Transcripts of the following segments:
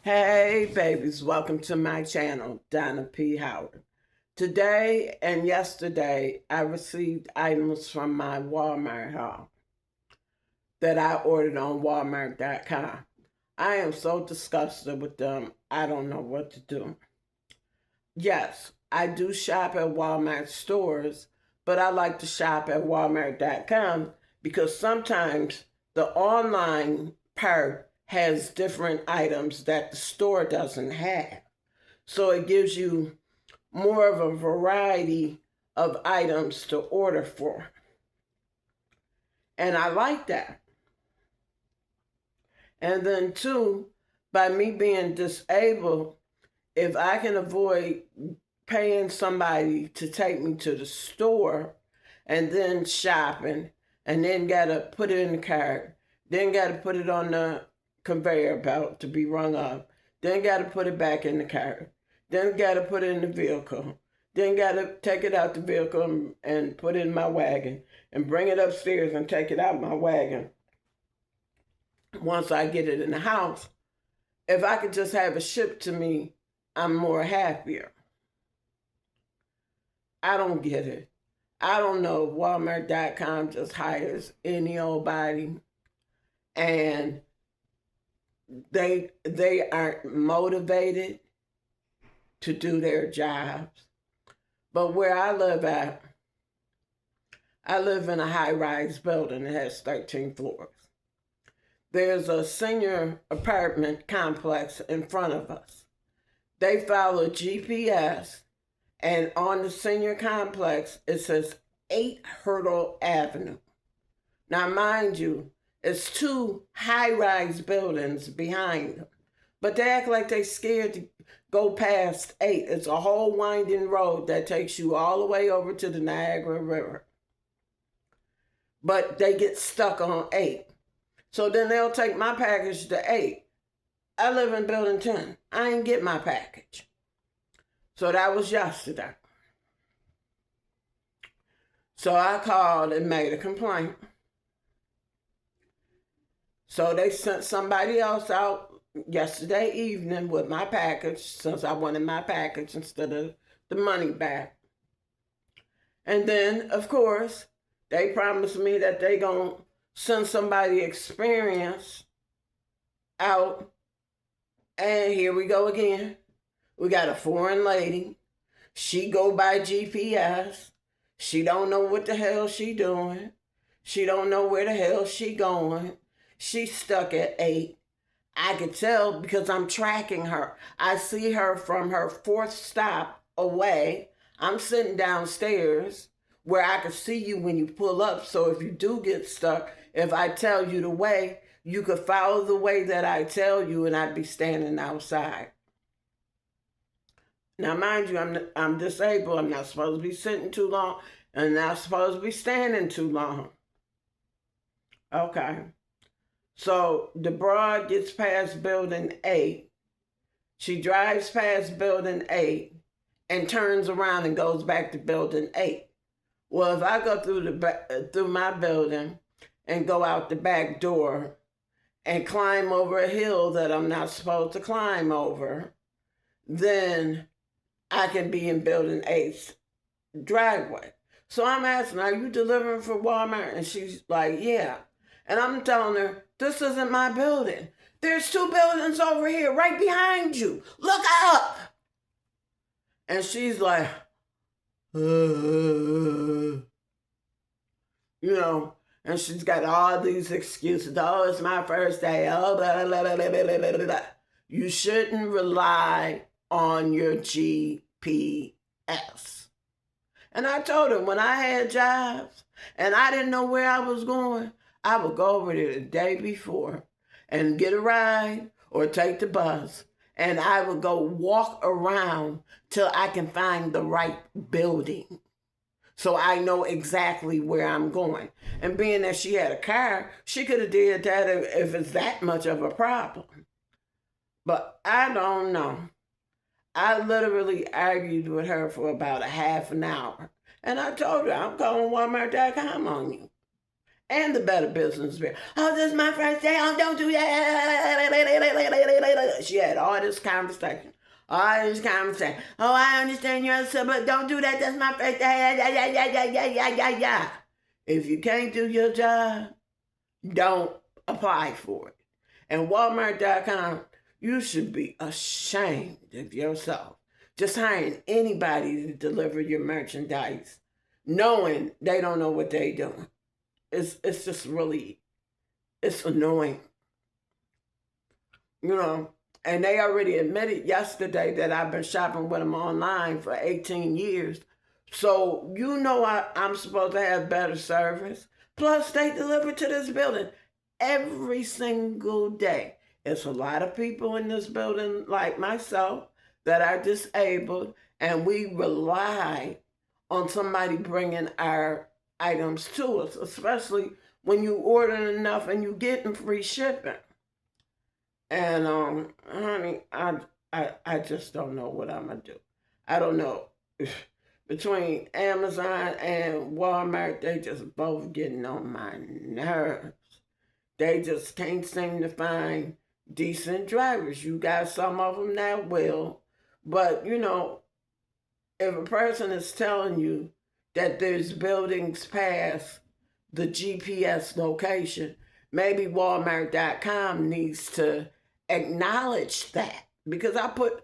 Hey babies, welcome to my channel, Donna P Howard. Today and yesterday, I received items from my Walmart haul that I ordered on Walmart.com. I am so disgusted with them, I don't know what to do. Yes, I do shop at Walmart stores, but I like to shop at Walmart.com because sometimes the online part has different items that the store doesn't have. So it gives you more of a variety of items to order for. And I like that. And then two, by me being disabled, if I can avoid paying somebody to take me to the store and then shopping and then gotta put it in the cart, then gotta put it on the conveyor belt to be rung up, then gotta put it back in the cart, then gotta put it in the vehicle, then gotta take it out the vehicle and put it in my wagon and bring it upstairs and take it out my wagon once I get it in the house. If I could just have it shipped to me, I'm more happier. I don't get it. I don't know if Walmart.com just hires any old body and they aren't motivated to do their jobs. But where I live at, I live in a high-rise building that has 13 floors. There's a senior apartment complex in front of us. They follow GPS, and on the senior complex, it says 8 Hurdle Avenue. Now, mind you, it's 2 high-rise buildings behind them, but they act like they're scared to go past 8. It's a whole winding road that takes you all the way over to the Niagara River. But they get stuck on 8. So then they'll take my package to 8. I live in building 10. I didn't get my package. So that was yesterday. So I called and made a complaint. So they sent somebody else out yesterday evening with my package, since I wanted my package instead of the money back. And then, of course, they promised me that they gonna send somebody experienced out. And here we go again. We got a foreign lady. She go by GPS. She don't know what the hell she doing. She don't know where the hell she going. She's stuck at 8. I could tell because I'm tracking her. I see her from her 4th stop away. I'm sitting downstairs where I can see you when you pull up. So if you do get stuck, if I tell you the way, you could follow the way that I tell you and I'd be standing outside. Now, mind you, I'm disabled. I'm not supposed to be sitting too long and not supposed to be standing too long. Okay. So the broad gets past building 8. She drives past building 8 and turns around and goes back to building 8. Well, if I go through my building and go out the back door and climb over a hill that I'm not supposed to climb over, then I can be in building 8's driveway. So I'm asking, are you delivering for Walmart? And she's like, yeah. And I'm telling her, this isn't my building. There's 2 buildings over here right behind you. Look up. And she's like, you know, and she's got all these excuses. Oh, it's my first day. Oh, blah, blah, blah, blah, blah, blah, blah. You shouldn't rely on your GPS. And I told her when I had jobs and I didn't know where I was going, I would go over there the day before and get a ride or take the bus. And I would go walk around till I can find the right building. So I know exactly where I'm going. And being that she had a car, she could have did that if it's that much of a problem. But I don't know. I literally argued with her for about a half an hour. And I told her, I'm calling Walmart.com on you. and the Better Business Bureau. Oh, this is my first day. Oh, don't do that. She had all this conversation. All this conversation. Oh, I understand you're upset, but don't do that. That's my first day. If you can't do your job, don't apply for it. And Walmart.com, you should be ashamed of yourself. Just hiring anybody to deliver your merchandise, knowing they don't know what they're doing. It's just really, it's annoying. You know, and they already admitted yesterday that I've been shopping with them online for 18 years. So you know I'm supposed to have better service. Plus, they deliver to this building every single day. It's a lot of people in this building like myself that are disabled, and we rely on somebody bringing our items to us, especially when you order enough and you getting free shipping. And honey, I just don't know what I'm gonna do. I don't know. Between Amazon and Walmart, they just both getting on my nerves. They just can't seem to find decent drivers. You got some of them that will, but you know, if a person is telling you that there's buildings past the GPS location, maybe Walmart.com needs to acknowledge that, because I put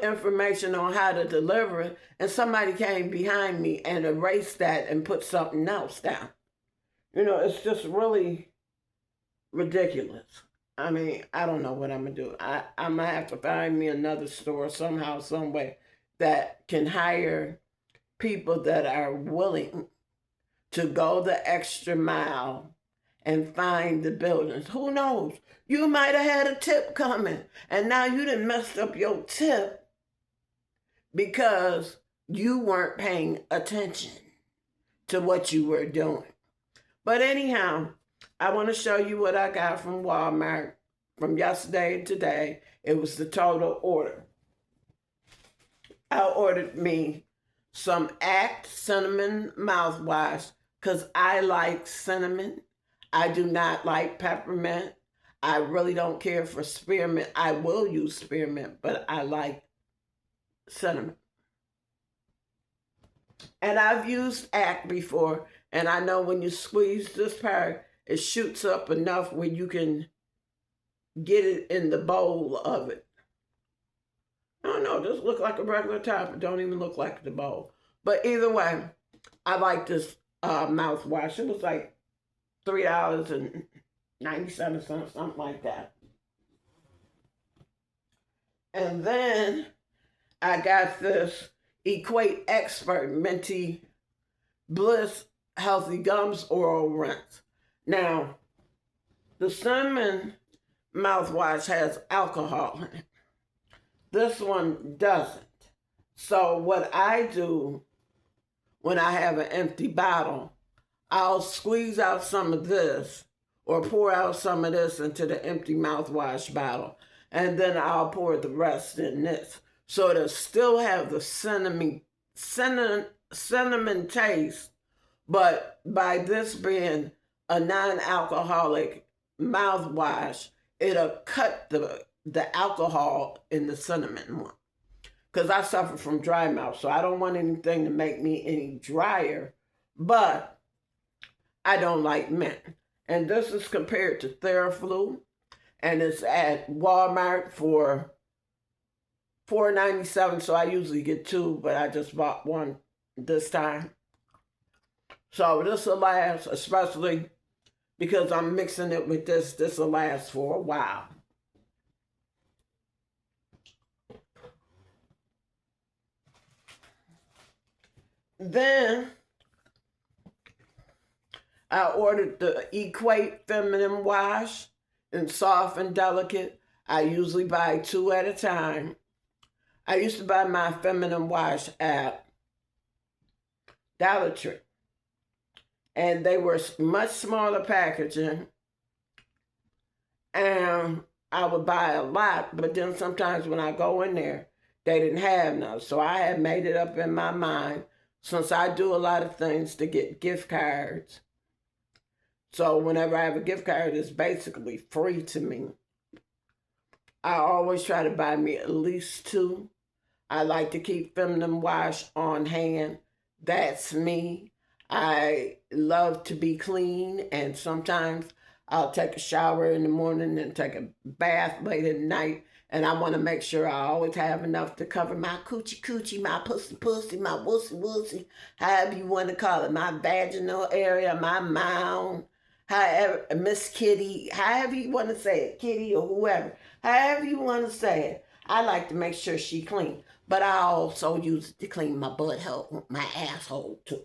information on how to deliver it, and somebody came behind me and erased that and put something else down. You know, it's just really ridiculous. I mean, I don't know what I'm going to do. I'm going to have to find me another store somehow, some way that can hire people that are willing to go the extra mile and find the buildings. Who knows? You might have had a tip coming, and now you done messed up your tip because you weren't paying attention to what you were doing. But anyhow, I want to show you what I got from Walmart from yesterday and today. It was the total order. I ordered me some Act cinnamon mouthwash because I like cinnamon. I do not like peppermint. I really don't care for spearmint. I will use spearmint, but I like cinnamon. And I've used Act before, and I know when you squeeze this part, it shoots up enough where you can get it in the bowl of it. I don't know, this looks like a regular top. It don't even look like the bowl. But either way, I like this mouthwash. It was like $3.97, something like that. And then I got this Equate Expert Minty Bliss Healthy Gums Oral Rinse. Now, the cinnamon mouthwash has alcohol in it. This one doesn't. So what I do when I have an empty bottle, I'll squeeze out some of this or pour out some of this into the empty mouthwash bottle, and then I'll pour the rest in this. So it'll still have the cinnamon taste, but by this being a non-alcoholic mouthwash, it'll cut the alcohol in the cinnamon one. Because I suffer from dry mouth, so I don't want anything to make me any drier, but I don't like mint. And this is compared to Theraflu, and it's at Walmart for $4.97, so I usually get two, but I just bought one this time. So this will last, especially because I'm mixing it with this. This will last for a while. Then I ordered the Equate Feminine Wash in soft and delicate. I usually buy 2 at a time. I used to buy my feminine wash at Dollar Tree, and they were much smaller packaging, and I would buy a lot, but then sometimes when I go in there, they didn't have none. So I had made it up in my mind, since I do a lot of things to get gift cards, So whenever I have a gift card, it's basically free to me. I always try to buy me at least two. I like to keep feminine wash on hand. That's me. I love to be clean, and sometimes I'll take a shower in the morning and take a bath late at night. And I want to make sure I always have enough to cover my coochie coochie, my pussy pussy, my wussy wussy, however you want to call it, my vaginal area, my mound, however, Miss Kitty, however you want to say it, Kitty or whoever, however you want to say it. I like to make sure she clean, but I also use it to clean my butthole, my asshole too.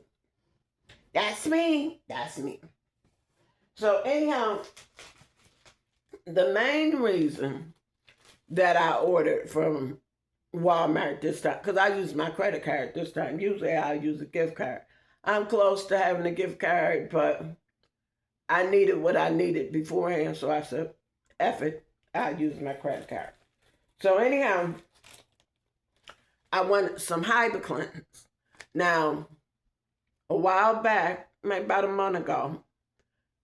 That's me. That's me. So anyhow, the main reason that I ordered from Walmart this time, because I used my credit card this time. Usually I use a gift card. I'm close to having a gift card, but I needed what I needed beforehand, so I said, F it, I'll use my credit card. So anyhow, I wanted some Hibiclens. Now, a while back, maybe about a month ago,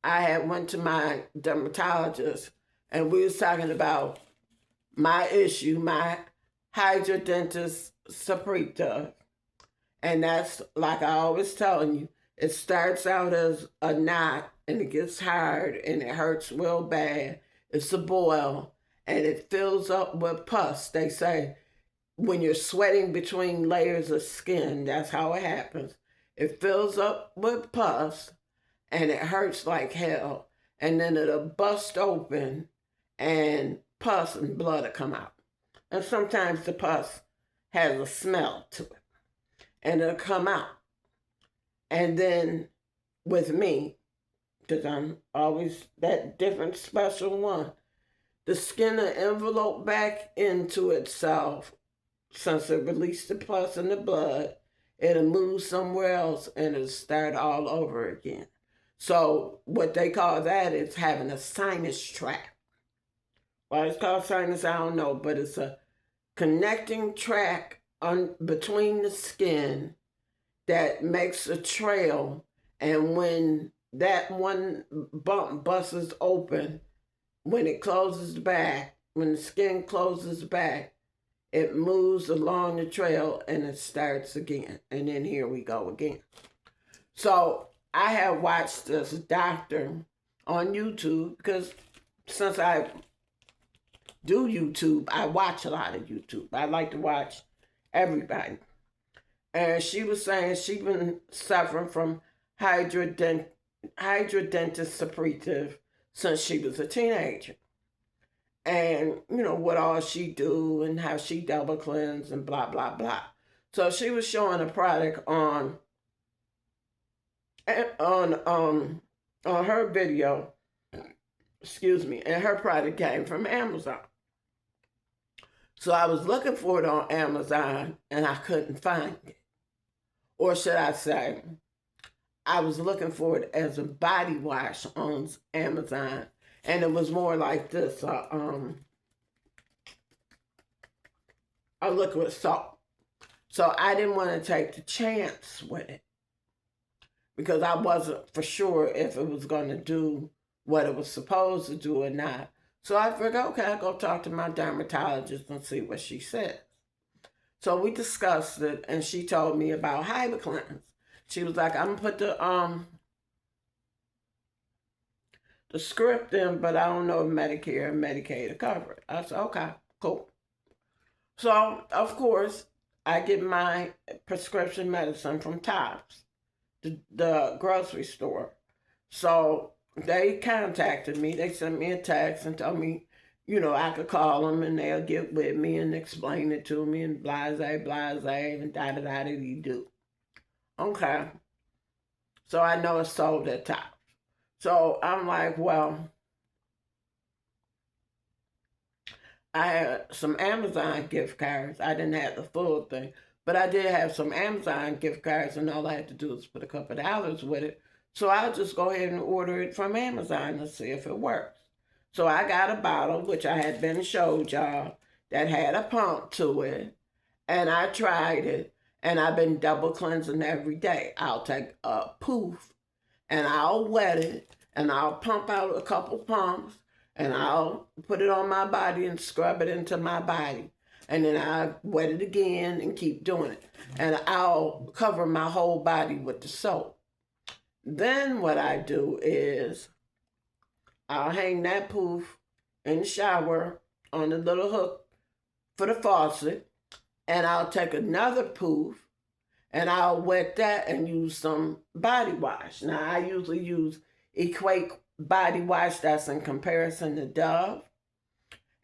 I had went to my dermatologist, and we was talking about my issue, my hydrodentus suppurativa. And that's, like I always telling you, it starts out as a knot, and it gets hard, and it hurts real bad. It's a boil, and it fills up with pus. They say when you're sweating between layers of skin, that's how it happens. It fills up with pus, and it hurts like hell. And then it'll bust open, and pus and blood will come out. And sometimes the pus has a smell to it, and it'll come out. And then with me, because I'm always that different special one, the skin will envelope back into itself. Since it released the pus and the blood, it'll move somewhere else and it'll start all over again. So what they call that is having a sinus tract. Why it's called sinus, I don't know, but it's a connecting tract between the skin that makes a trail, and when that one bump busts open, when it closes back, when the skin closes back, it moves along the trail and it starts again. And then here we go again. So I have watched this doctor on YouTube, because since I do YouTube, I watch a lot of YouTube. I like to watch everybody. And she was saying she's been suffering from hydrodentus suppurativa since she was a teenager. And, you know, what all she do and how she double cleanse and blah, blah, blah. So she was showing a product on her video, and her product came from Amazon. So I was looking for it on Amazon and I couldn't find it. Or should I say, I was looking for it as a body wash on Amazon, and it was more like this, a liquid soap. So I didn't want to take the chance with it, because I wasn't for sure if it was going to do what it was supposed to do or not. So I figured, okay, I'll go talk to my dermatologist and see what she says. So we discussed it, and she told me about Hibiclens. She was like, I'm going to put the script in, but I don't know if Medicare and Medicaid are covered. I said, okay, cool. So, of course, I get my prescription medicine from Tops, the grocery store. So they contacted me. They sent me a text and told me, you know, I could call them and they'll get with me and explain it to me and blase, blase, and da-da-da-da-dee-do. Okay. So I know it's sold at Tops. So I'm like, well, I had some Amazon gift cards. I didn't have the full thing, but I did have some Amazon gift cards, and all I had to do was put a couple of dollars with it. So I'll just go ahead and order it from Amazon and see if it works. So I got a bottle, which I had been showed y'all, that had a pump to it, and I tried it, and I've been double cleansing every day. I'll take a poof, and I'll wet it, and I'll pump out a couple pumps, and I'll put it on my body and scrub it into my body. And then I wet it again and keep doing it. And I'll cover my whole body with the soap. Then what I do is I'll hang that poof in the shower on the little hook for the faucet, and I'll take another poof and I'll wet that and use some body wash. Now, I usually use Equate body wash that's in comparison to Dove,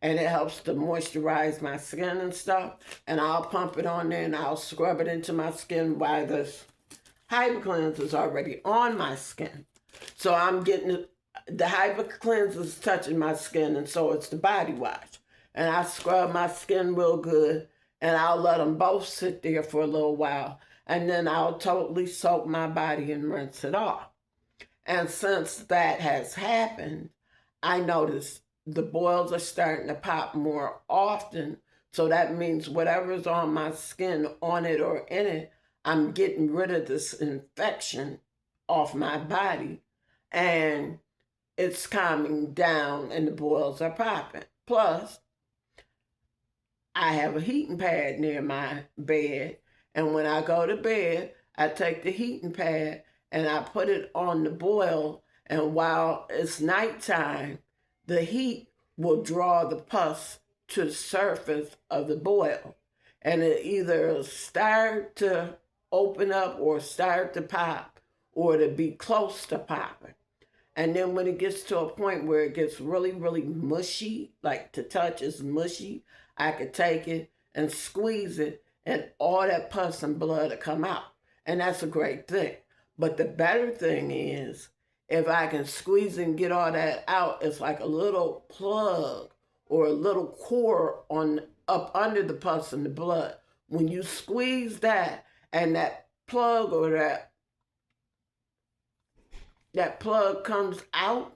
and it helps to moisturize my skin and stuff. And I'll pump it on there and I'll scrub it into my skin while this Hyper Cleanser is already on my skin. So I'm getting the Hyper Cleanser is touching my skin, and so it's the body wash. And I scrub my skin real good, and I'll let them both sit there for a little while. And then I'll totally soak my body and rinse it off. And since that has happened, I notice the boils are starting to pop more often. So that means whatever's on my skin, on it or in it, I'm getting rid of this infection off my body. And it's calming down and the boils are popping. Plus, I have a heating pad near my bed. And when I go to bed, I take the heating pad and I put it on the boil, and while it's nighttime, the heat will draw the pus to the surface of the boil, and it either start to open up or start to pop or to be close to popping. And then when it gets to a point where it gets really, really mushy, like to touch is mushy, I could take it and squeeze it, and all that pus and blood will come out. And that's a great thing. But the better thing is, if I can squeeze and get all that out, it's like a little plug or a little core on up under the pus and the blood. When you squeeze that and that plug or that plug comes out,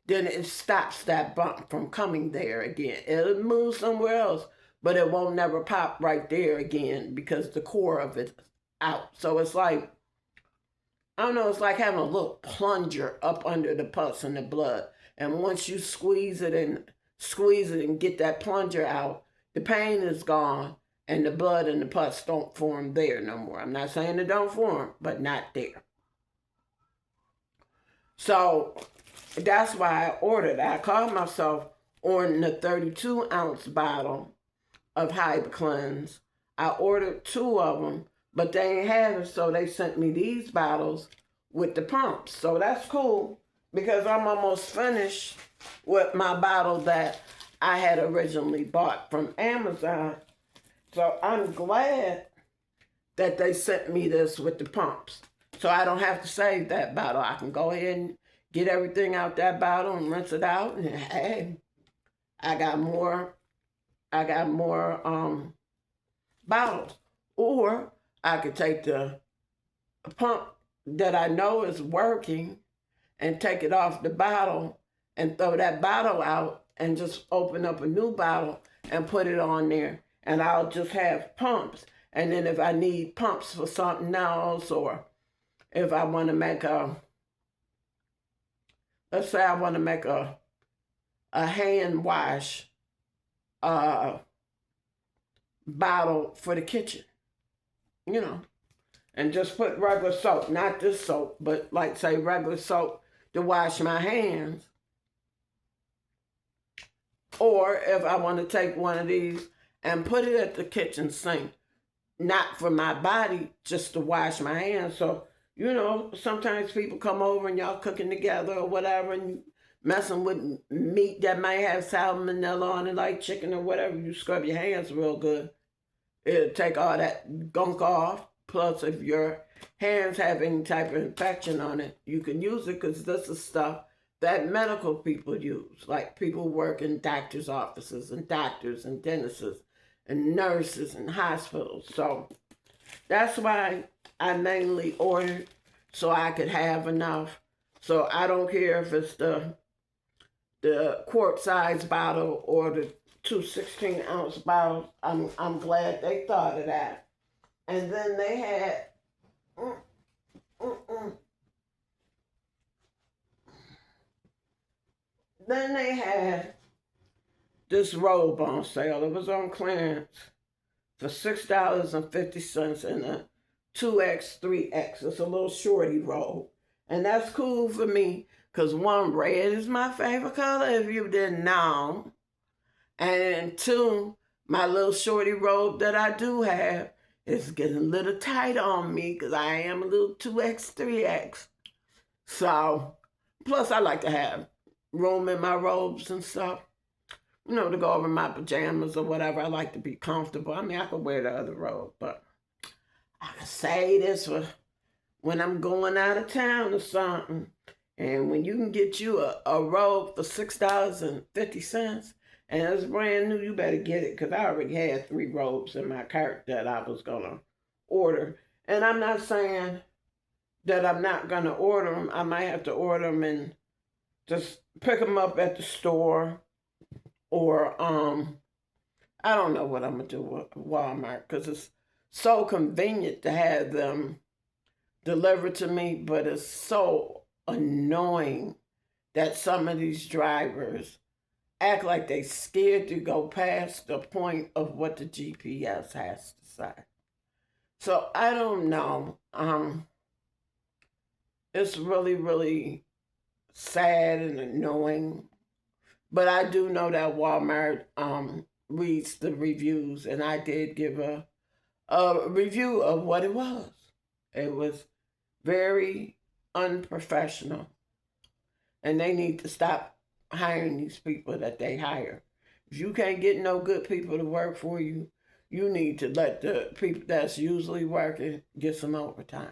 then it stops that bump from coming there again. It'll move somewhere else, but it won't never pop right there again because the core of it's out. So it's like, I don't know, it's like having a little plunger up under the pus and the blood. And once you squeeze it and get that plunger out, the pain is gone and the blood and the pus don't form there no more. I'm not saying it don't form, but not there. So that's why I ordered. I called myself on the 32-ounce bottle of Hyper Cleanse. I ordered 2 of them, but they ain't have it, so they sent me these bottles with the pumps. So that's cool because I'm almost finished with my bottle that I had originally bought from Amazon. So I'm glad that they sent me this with the pumps. So I don't have to save that bottle. I can go ahead and get everything out that bottle and rinse it out. And hey, I got more bottles. Or I could take the pump that I know is working and take it off the bottle and throw that bottle out and just open up a new bottle and put it on there. And I'll just have pumps. And then if I need pumps for something else, or if I want to make let's say I want to make a hand wash bottle for the kitchen, and just put regular soap, not this soap, but like say regular soap to wash my hands. Or if I want to take one of these and put it at the kitchen sink, not for my body, just to wash my hands. So, sometimes people come over and y'all cooking together or whatever and messing with meat that might have salmonella on it, like chicken or whatever. You scrub your hands real good. It'll take all that gunk off. Plus, if your hands have any type of infection on it, you can use it because this is stuff that medical people use. Like people who work in doctor's offices and doctors and dentists and nurses and hospitals. So that's why I mainly ordered, so I could have enough. So I don't care if it's the quart size bottle or the 2 16-ounce bottles. I'm glad they thought of that. And then they had Then they had this robe on sale. It was on clearance for $6.50 in a 2X, 3X. It's a little shorty robe. And that's cool for me because one, red is my favorite color if you didn't know. And two, my little shorty robe that I do have is getting a little tight on me because I am a little 2X, 3X. So, plus I like to have room in my robes and stuff. You know, to go over my pajamas or whatever. I like to be comfortable. I mean, I could wear the other robe, but I can say this for when I'm going out of town or something. And when you can get you a robe for $6.50 and it's brand new, you better get it because I already had 3 robes in my cart that I was going to order. And I'm not saying that I'm not going to order them. I might have to order them and just pick them up at the store. Or I don't know what I'm going to do with Walmart because it's so convenient to have them delivered to me, but it's so annoying that some of these drivers act like they scared to go past the point of what the GPS has to say. So I don't know. It's really, really sad and annoying. But I do know that Walmart reads the reviews, and I did give a review of what it was. It was very unprofessional, and they need to stop hiring these people that they hire. If you can't get no good people to work for you, you need to let the people that's usually working get some overtime.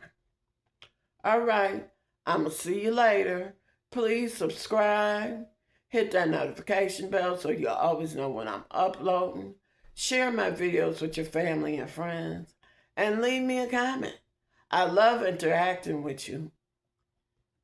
All right, I'm going to see you later. Please subscribe. Hit that notification bell so you'll always know when I'm uploading. Share my videos with your family and friends. And leave me a comment. I love interacting with you.